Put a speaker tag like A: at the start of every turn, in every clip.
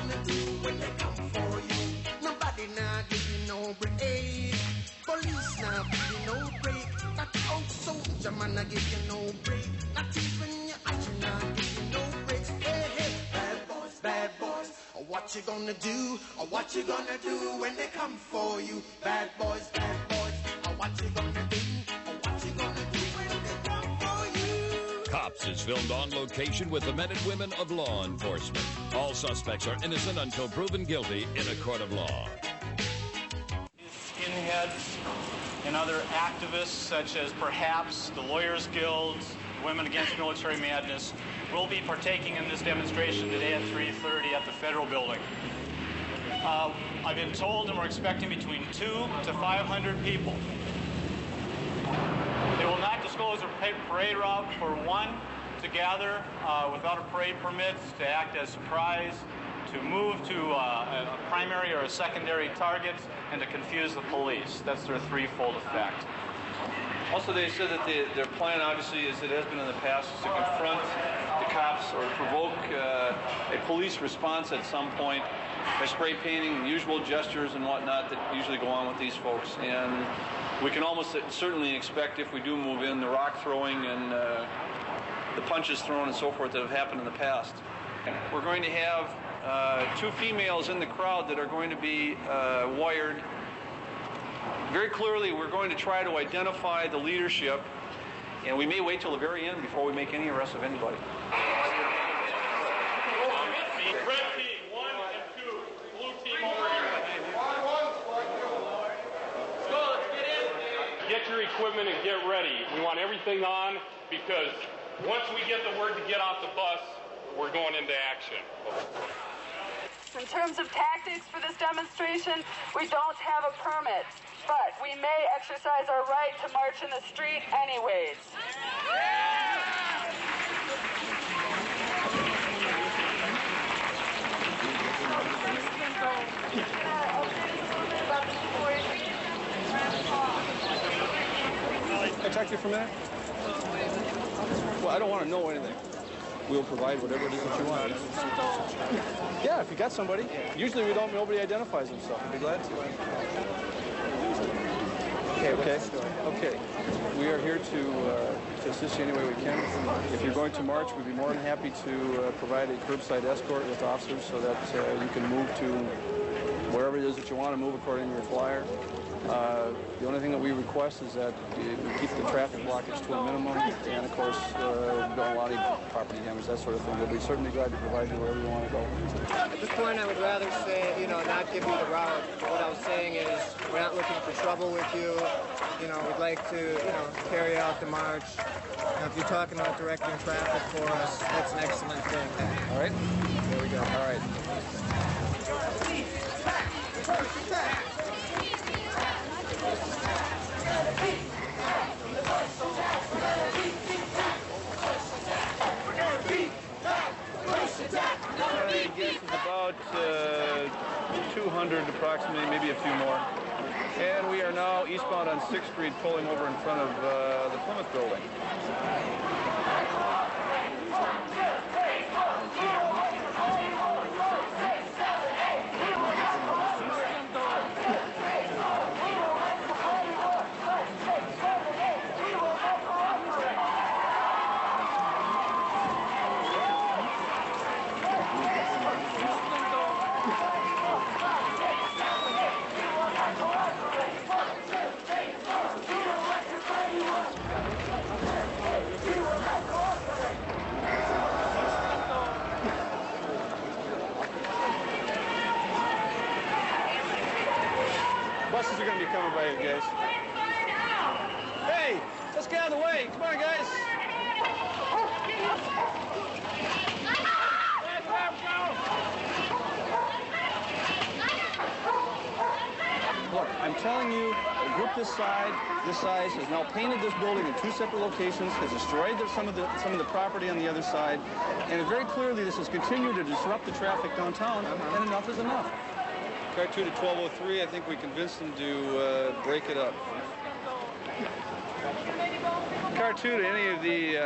A: gonna do when they come for you? Nobody now give you no break. Police now give you no break. That old soldier man now give you no break. Not even your action now give you no break. Hey, hey, bad boys. What you gonna do? Or what you gonna do when they come for you? Bad boys. Or what you gonna do? Or what you gonna do when they come for you?
B: Cops is filmed on location with the men and women of law enforcement. All suspects are innocent until proven guilty in a court of law.
C: Skinheads and other activists, such as perhaps the Lawyers Guild, Women Against Military Madness, will be partaking in this demonstration today at 3:30 at the Federal Building. I've been told and we're expecting between 200 to 500 people. They will not disclose a parade route for one to gather without a parade permit, to act as surprise, to move to a primary or a secondary target, and to confuse the police. That's their threefold effect.
D: Also, they said that their plan, obviously, as it has been in the past, is to confront the cops or provoke a police response at some point by spray painting and usual gestures and whatnot that usually go on with these folks. And we can almost certainly expect, if we do move in, the rock throwing and the punches thrown and so forth that have happened in the past. We're going to have two females in the crowd that are going to be wired. Very clearly, we're going to try to identify the leadership, and we may wait till the very end before we make any arrests of anybody.
E: Red team, 1 and 2. Blue team over here. Let's go, let's get in. Get your equipment and get ready. We want everything on, because once we get the word to get off the bus, we're going into action.
F: In terms of tactics for this demonstration, we don't have a permit, but we may exercise our right to march in the street anyways.
G: Can I talk to you for a minute? Well, I don't want to know anything. We'll provide whatever it is that you want. Yeah, if you got somebody. Usually nobody identifies themselves. I'd be glad to. Okay. We are here to assist you any way we can. If you're going to march, we'd be more than happy to provide a curbside escort with officers so that you can move to wherever it is that you want to move according to your flyer. The only thing that we request is that we keep the traffic blockage to a minimum, and of course, don't allow any property damage, that sort of thing. We'll be certainly glad to provide you wherever you want to go.
H: At this point, I would rather say, not give you the route. What I was saying is, we're not looking for trouble with you. We'd like to, carry out the march. If you're talking about directing traffic for us, that's an excellent thing.
G: All right?
H: There we go.
G: All right. This is about 200 approximately, maybe a few more. And we are now eastbound on 6th Street, pulling over in front of the Plymouth building. Buses are going to be coming by you guys. Hey, let's get out of the way. Come on, guys. Look, I'm telling you, a group this size has now painted this building in 2 separate locations, has destroyed some of the property on the other side, and very clearly this has continued to disrupt the traffic downtown, and enough is enough. Car 2 to 1203, I think we convinced them to break it up. Car 2 to any of the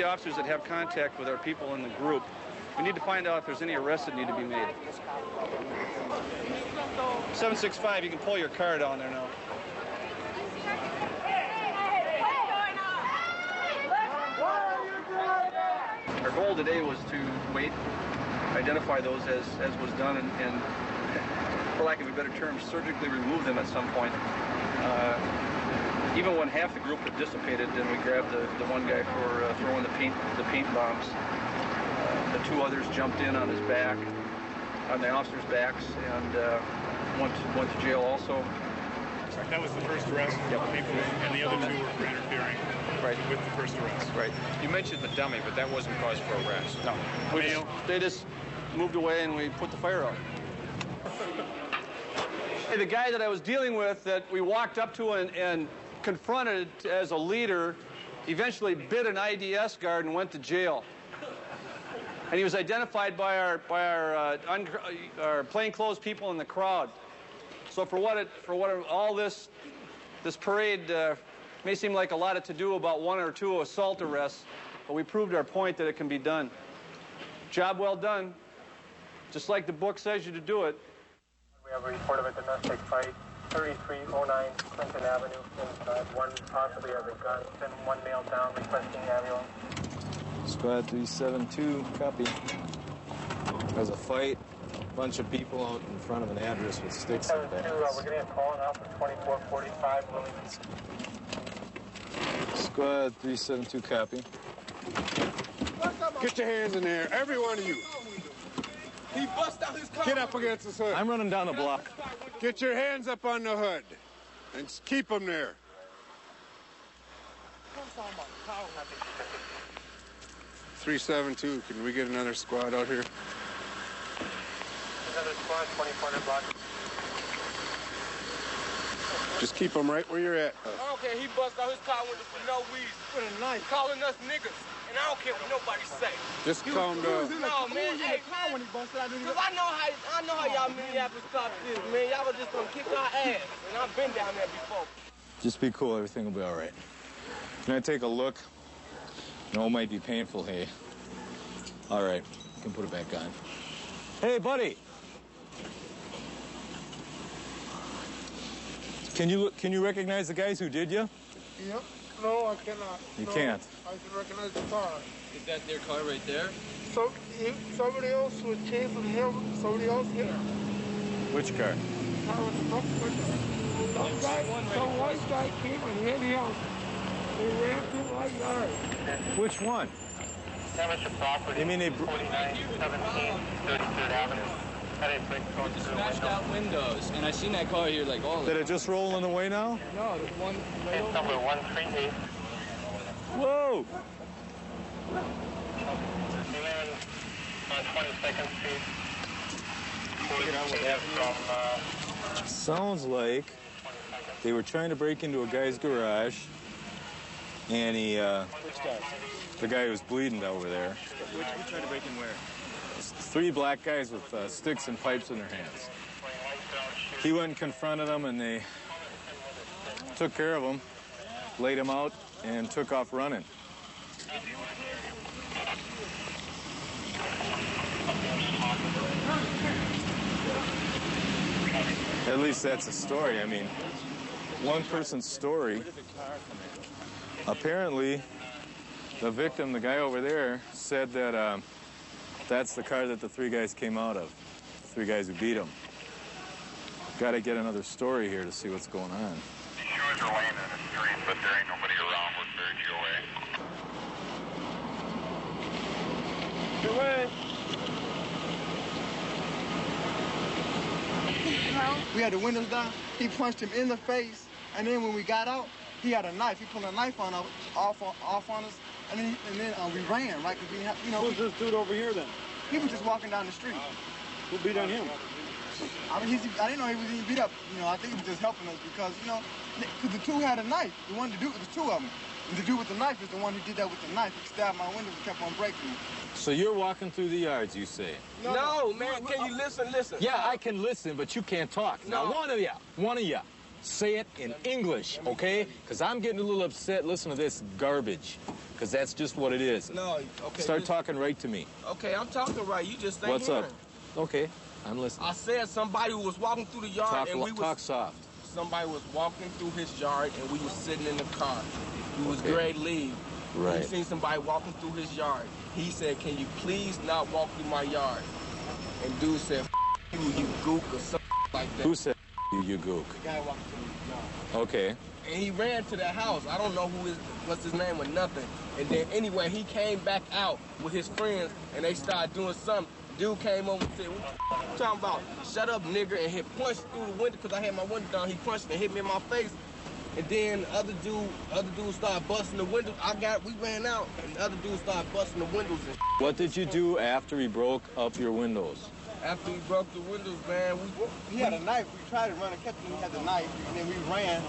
G: officers that have contact with our people in the group, We need to find out if there's any arrests that need to be made. 765, you can pull your car down there now. Our goal today was to wait, identify those as was done, and for lack of a better term, surgically remove them at some point. Even when half the group had dissipated, then we grabbed the one guy for throwing the paint bombs. The two others jumped in on his back, on the officers' backs, and went to jail also.
I: That was the first arrest for people, and the other two were for interfering with the first arrest.
G: Right.
J: You mentioned the dummy, but that wasn't cause for arrest.
G: No. They just moved away and we put the fire out. Hey, the guy that I was dealing with that we walked up to and confronted as a leader eventually bit an IDS guard and went to jail. And he was identified by our plainclothes people in the crowd. So for what all this parade may seem like a lot of to-do about one or two assault arrests, but we proved our point that it can be done. Job well done. Just like the book says you to do it.
K: We have a report of a domestic fight, 3309 Clinton Avenue. One possibly has a gun. Send one male down requesting ambulance.
L: Squad 372, copy. There's a fight. Bunch of people out in front of an address with sticks and bats.
K: We're getting a call now from 2445 Williams.
L: Squad 372, copy.
M: Get your hands in there, every one of you.
N: He bust out his car.
M: Get up against this hood.
L: I'm running down the block.
M: Get your hands up on the hood and keep them there. 372, can we get another squad out here?
K: Another squad, 2400 block.
M: Just keep them right where you're at.
N: I don't care. He bust out his car window for no reason. With a knife. Calling us niggas. And I don't care what nobody say.
M: Just calm down.
N: No, man. Hey, man. Because I know how y'all Minneapolis cops is, man. Y'all was just gonna kick our ass. And I've been down there before.
L: Just be cool. Everything will be all right. Can I take a look? No, it might be painful, hey. All right. You can put it back on. Hey, buddy. Can you recognize the guys who did you?
O: Yep. No, I cannot.
L: You can't.
O: I can recognize the car.
N: Is that their car right there?
O: So somebody else was chasing him. Somebody else hit him.
L: Which car?
O: Car with the front window. Some white guy came and hit him. They ran through my yard.
L: Which one?
K: Damage to property.
L: You mean they...
K: 4917 33rd Avenue.
N: Just smashed out windows, and I seen that car here like all of
L: Did it just rolling away now?
N: No, there's one.
K: Case number 138.
L: Whoa!
K: On 22nd Street.
L: Sounds like they were trying to break into a guy's garage, and he, the guy who was bleeding over there.
J: Which tried to break in where?
L: 3 black guys with sticks and pipes in their hands. He went and confronted them, and they took care of him, laid him out, and took off running. At least that's a story. I mean, one person's story. Apparently, the victim, the guy over there, said that that's the car that the 3 guys came out of, the 3 guys who beat him. Got to get another story here to see what's going on.
K: These shoes are laying in the street, but there ain't nobody around with their GOA.
O: Get away. We had the windows down. He punched him in the face, and then when we got out, he had a knife. He pulled a knife on us, off on us, and then we ran, right? Because we have,
M: Who's this dude over here then?
O: He was just walking down the street.
M: Who beat on him?
O: I mean, I didn't know he was even beat up. I think he was just helping us because, because the 2 had a knife. The one to do it was 2 of them. And the dude with the knife is the one who did that with the knife. He stabbed my windows and kept on breaking them.
L: So you're walking through the yards, you say?
N: No, man, can you listen?
L: Yeah, I can listen, but you can't talk.
N: No.
L: Now, one of you, say it in English, okay? Because I'm getting a little upset. Listen to this garbage, because that's just what it is.
N: No, okay.
L: Start talking right to me.
N: Okay, I'm talking right. You just ain't
L: What's
N: hearing.
L: up? Okay, I'm listening.
N: I said somebody was walking through the yard and we was...
L: Talk soft.
N: Somebody was walking through his yard and we was sitting in the car. We was great leave.
L: Right.
N: He seen somebody walking through his yard. He said, can you please not walk through my yard? And dude said, you gook, or something like that.
L: Who said you gook?
N: The guy walking through his yard.
L: Okay.
N: And he ran to that house. I don't know what's his name or nothing. And then anyway, he came back out with his friends and they started doing something. Dude came over and said, what you talking about? Shut up, nigger, and he punched through the window because I had my window down. He punched and hit me in my face. And then the other dude started busting the windows. We ran out, and the other dude started busting the windows and
L: What did you do after he broke up your windows?
N: After he broke the windows, man,
O: he had a knife. We tried to run and catch him. He had the knife, and then we ran,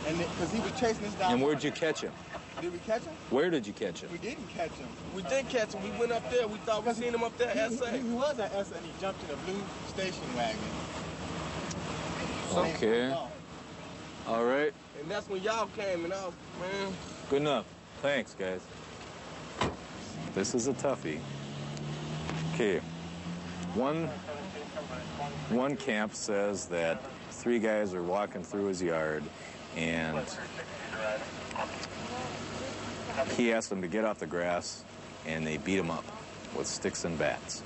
O: and because he was chasing us down.
L: And where'd you catch him?
O: Did we catch him?
L: Where did you catch him?
O: We didn't catch him.
N: We did catch him. We went up there. We thought we seen him up there at SA.
O: He was at SA, and he jumped in a blue station wagon.
L: Okay. All right.
N: And that's when y'all came, and I was, man.
L: Good enough. Thanks, guys. This is a toughie. Okay. One camp says that 3 guys are walking through his yard, and he asked them to get off the grass, and they beat him up with sticks and bats.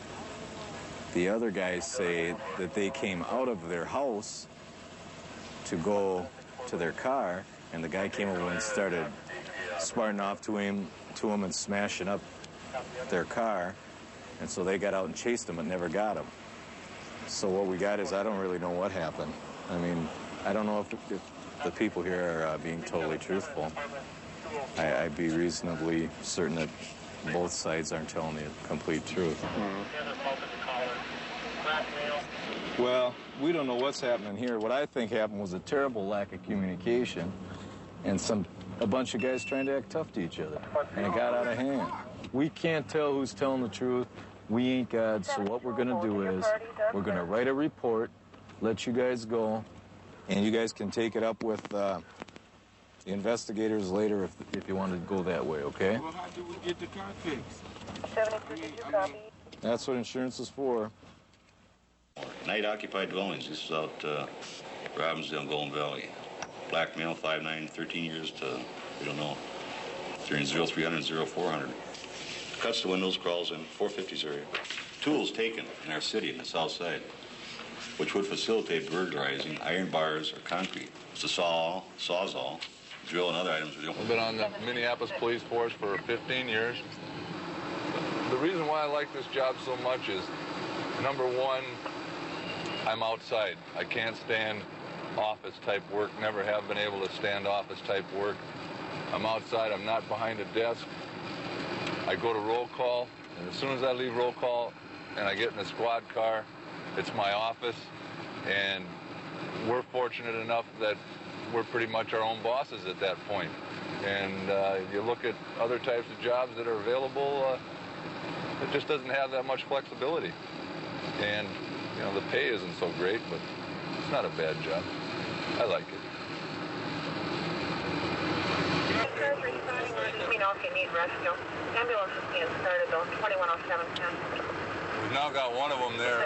L: The other guys say that they came out of their house to go to their car, and the guy came over and started smarting off to him and smashing up their car, and so they got out and chased him but never got him. So what we got is, I don't really know what happened. I mean, I don't know if the people here are being totally truthful. I'd be reasonably certain that both sides aren't telling the complete truth. Well, we don't know what's happening here. What I think happened was a terrible lack of communication and a bunch of guys trying to act tough to each other, and it got out of hand. We can't tell who's telling the truth. We ain't God, so what we're going to do is we're going to write a report, let you guys go, and you guys can take it up with the investigators later if you want to go that way, okay?
N: Well, how do we get the car fixed?
L: That's what insurance is for.
P: Night occupied dwellings. This is out Robbinsdale, Golden Valley. Black male, 5'9", 13 years to, we don't know, 0300, 0400. Cuts the windows, crawls in, 450s area. Tools taken in our city in the south side, which would facilitate burglarizing iron bars or concrete. It's a sawzall, drill, and other items.
Q: I've been on the Minneapolis Police Force for 15 years. The reason why I like this job so much is, number one, I'm outside. I can't stand office-type work, never have been able to stand office-type work. I'm outside, I'm not behind a desk. I go to roll call, and as soon as I leave roll call and I get in a squad car, it's my office, and we're fortunate enough that we're pretty much our own bosses at that point. And you look at other types of jobs that are available, it just doesn't have that much flexibility. And, you know, the pay isn't so great, but it's not a bad job. I like it.
R: Let me know if you need rescue. Ambulance is being started, though, 210710.
Q: We've now got one of them there,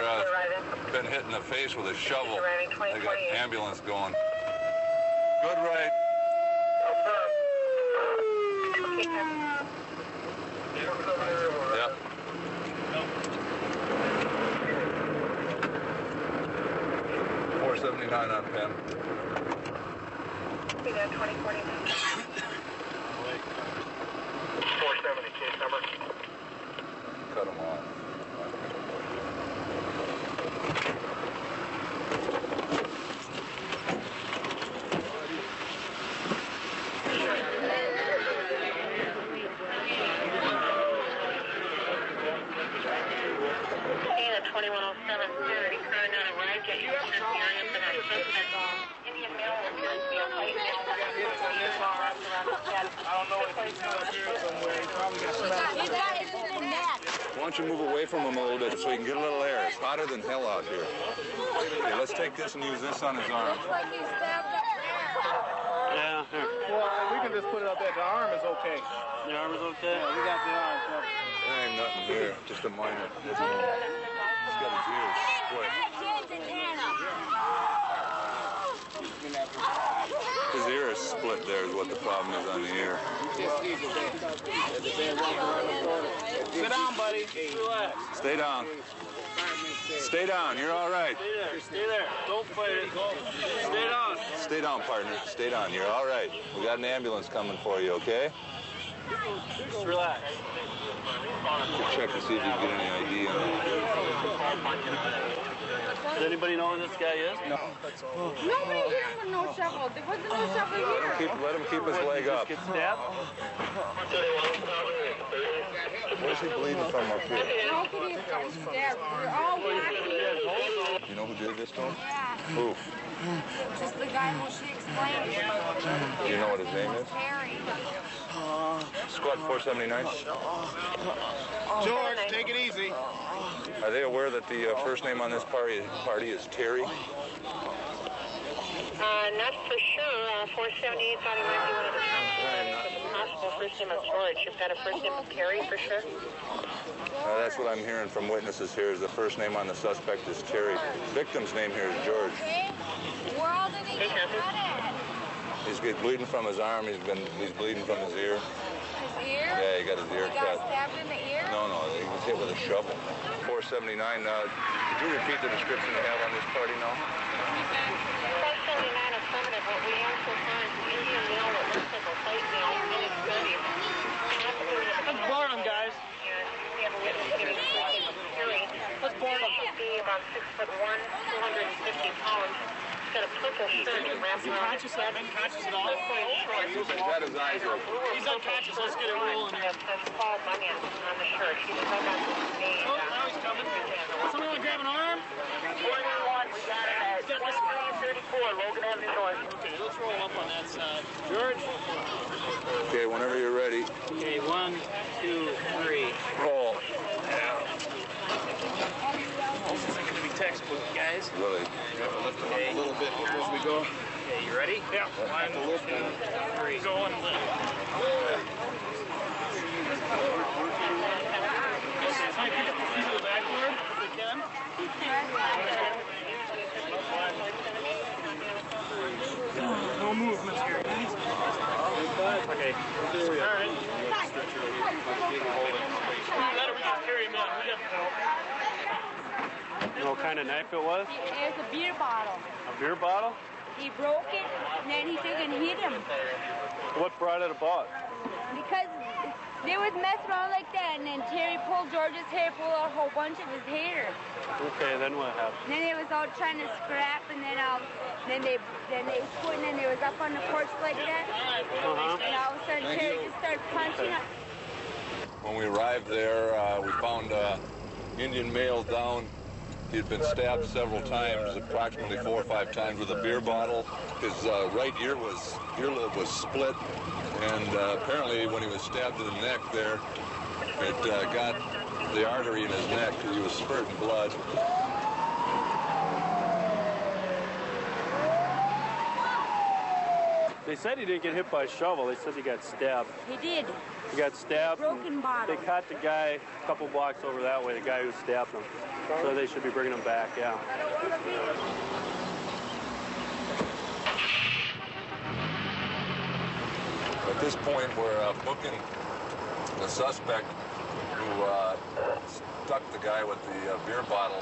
Q: been hit in the face with a shovel. They got ambulance going. Good right. Yep. $479 on Penn.
R: 2040. 470 case number.
Q: Cut them off.
R: Dana 2107 current not arrived yet. You have this area for that suspect. Indian male will be a white male.
N: I don't know if he's up here somewhere. He probably got
L: Why don't you move away from him a little bit so he can get a little air? It's hotter than hell out here. Okay, let's take this and use this on his arm.
N: Yeah.
G: Well, we can just put it up there. The arm is okay.
N: The arm is okay?
G: Yeah, we got the arm covered.
Q: There ain't nothing there, just a minor. He's got his ears split. His ear is split there is what the problem is on the ear.
N: Sit down, buddy. Relax.
Q: Stay down. Stay down. You're all right.
N: Stay there. Stay there. Don't fight it. Stay down.
Q: Stay down, partner. Stay down. You're all right. We got an ambulance coming for you, okay?
N: Just relax.
Q: We'll check to see if you get any ID on it.
N: Does anybody know who this guy is?
G: No.
S: Nobody hit him with no shovel. There wasn't no shovel here.
Q: Let him keep his leg up.
N: Get stabbed?
Q: Where's he bleeding from up here?
S: How could he have gotten stabbed? We're all watching.
Q: You know who did this to him?
S: Yeah.
Q: Who?
S: Just the guy who she explained.
Q: Do you know what his name is?
S: Harry.
Q: Squad 479?
G: George, take it easy.
Q: Are they aware that the first name on this party is Terry?
R: Not for sure. 478 thought he might be one of the suspects, but the possible first name of George. You've got a first name of Terry for sure?
Q: That's what I'm hearing from witnesses here, is the first name on the suspect is Terry. Victim's name here is George.
S: Where all did he get at?
Q: He's bleeding from his arm. He's bleeding from his ear.
S: His ear?
Q: Yeah, he got his ear cut.
S: He got stabbed in the ear?
Q: No, he was hit with a shovel. 479, could you repeat the description you have on this party now?
R: 479 affirmative. What we also find is an Indian male that looks like a white male in his 30s.
N: Let's board him, guys.
R: We have a witness giving the first name of Terry.
N: Let's board him.
R: He should be about 6'1", 250 pounds. He's got a purple shirt wrapped around his head.
N: Unconscious at all?
Q: He's got his eyes open.
N: He's unconscious. Let's get it rolling here.
R: Paul Bunyan on the shirt. He's still got his name.
N: Oh, now he's coming. Somebody want to grab an arm?
R: 41, we got him at 2334 Logan Avenue North.
N: Okay, let's roll up on that side. George?
Q: Okay, whenever you're ready.
N: Okay, 1, 2, 3.
Q: Roll.
N: This isn't going to be textbook, guys.
Q: Really?
N: Okay.
G: A little bit as we go.
N: Okay, you ready? Yeah. 1, 2, 3. Going. Backward, if we can. No movement here. Okay. All right. We just carry him in. You know what kind of knife it was?
S: It was a beer bottle.
N: A beer bottle?
S: He broke it, and then he took and hit him.
N: What brought it about?
S: Because they would mess around like that, and then Terry pulled George's hair, pulled out a whole bunch of his hair.
N: Okay, then what happened?
S: And then they was out trying to scrap, and then they quit, and then they was up on the porch like that. And all of a sudden, Terry just started punching up.
Q: When we arrived there, we found Indian male down. He'd been stabbed several times, approximately 4 or 5 times with a beer bottle. His right earlobe was split, and apparently when he was stabbed in the neck there, it got the artery in his neck. He was spurting blood.
N: They said he didn't get hit by a shovel. They said he got stabbed.
S: He did.
N: He got stabbed.
S: Broken bottle.
N: They caught the guy a couple blocks over that way, the guy who stabbed him. So they should be bringing him back, yeah.
Q: At this point, we're booking the suspect who stuck the guy with the beer bottle